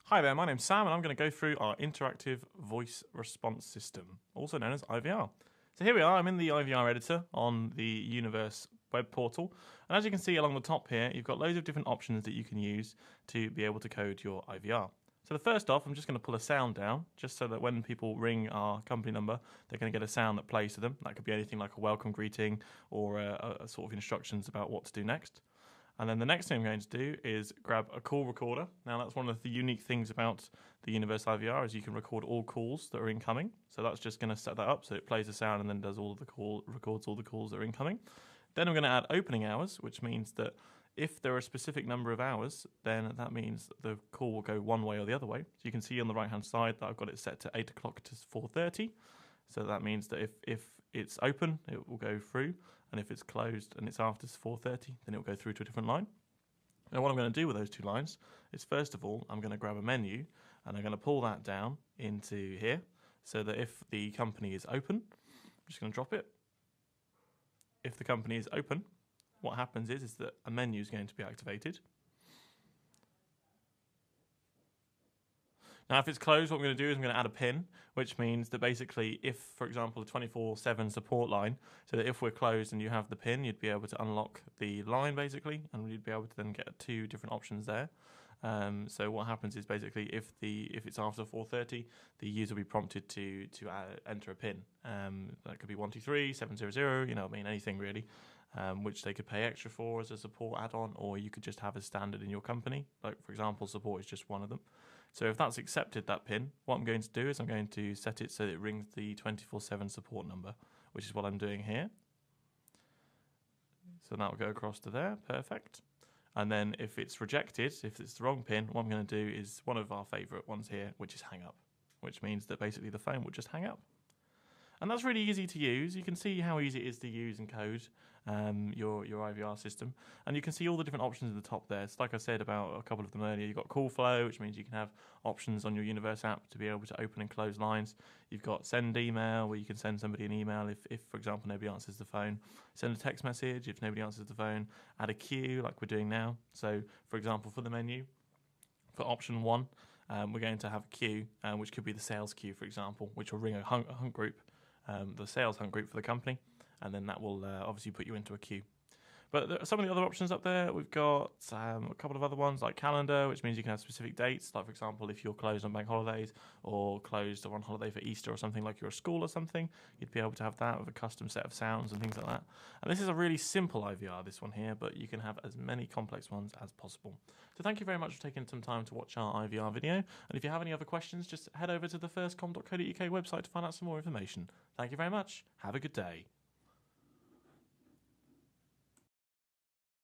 Hi there, my name's Sam and I'm going to go through our interactive voice response system, also known as IVR. So here we are, I'm in the IVR editor on the Universe web portal, and as you can see along the top here, you've got loads of different options that you can use to be able to code your IVR. So the first off, I'm just going to pull a sound down, just so that when people ring our company number, they're going to get a sound that plays to them. That could be anything like a welcome greeting or a sort of instructions about what to do next. And then the next thing I'm going to do is grab a call recorder. Now that's one of the unique things about the Universe IVR is you can record all calls that are incoming. So that's just going to set that up so it plays the sound and then does records all the calls that are incoming. Then I'm going to add opening hours, which means that if there are a specific number of hours, then that means the call will go one way or the other way. So you can see on the right hand side that I've got it set to 8 o'clock to 4:30. So that means that if it's open, it will go through, and if it's closed and it's after 4:30, then it will go through to a different line. Now what I'm going to do with those two lines is, first of all, I'm going to grab a menu and I'm going to pull that down into here so that if the company is open, I'm just going to drop it. If the company is open, what happens is that a menu is going to be activated. Now, if it's closed, what I'm going to do is I'm going to add a pin, which means that basically if, for example, a 24/7 support line, so that if we're closed and you have the pin, you'd be able to unlock the line, basically, and you'd be able to then get two different options there. So what happens is basically if it's after 4:30, the user will be prompted to enter a pin. That could be 123 700, you know, anything really, which they could pay extra for as a support add-on, or you could just have as standard in your company. Like, for example, support is just one of them. So if that's accepted, that pin, what I'm going to do is I'm going to set it so that it rings the 24/7 support number, which is what I'm doing here. So that will go across to there, perfect. And then if it's rejected, if it's the wrong pin, what I'm going to do is one of our favourite ones here, which is hang up, which means that basically the phone will just hang up. And that's really easy to use. You can see how easy it is to use and code your IVR system. And you can see all the different options at the top there. So like I said about a couple of them earlier, you've got call flow, which means you can have options on your Universe app to be able to open and close lines. You've got send email, where you can send somebody an email if for example, nobody answers the phone. Send a text message if nobody answers the phone. Add a queue like we're doing now. So for example, for the menu, for option 1, we're going to have a queue, which could be the sales queue, for example, which will ring a hunt group. The sales hunt group for the company, and then that will obviously put you into a queue. But there are some of the other options up there. We've got a couple of other ones like calendar, which means you can have specific dates. Like, for example, if you're closed on bank holidays or closed or on holiday for Easter or something, like you're a school or something, you'd be able to have that with a custom set of sounds and things like that. And this is a really simple IVR, this one here, but you can have as many complex ones as possible. So thank you very much for taking some time to watch our IVR video. And if you have any other questions, just head over to the firstcom.co.uk website to find out some more information. Thank you very much. Have a good day.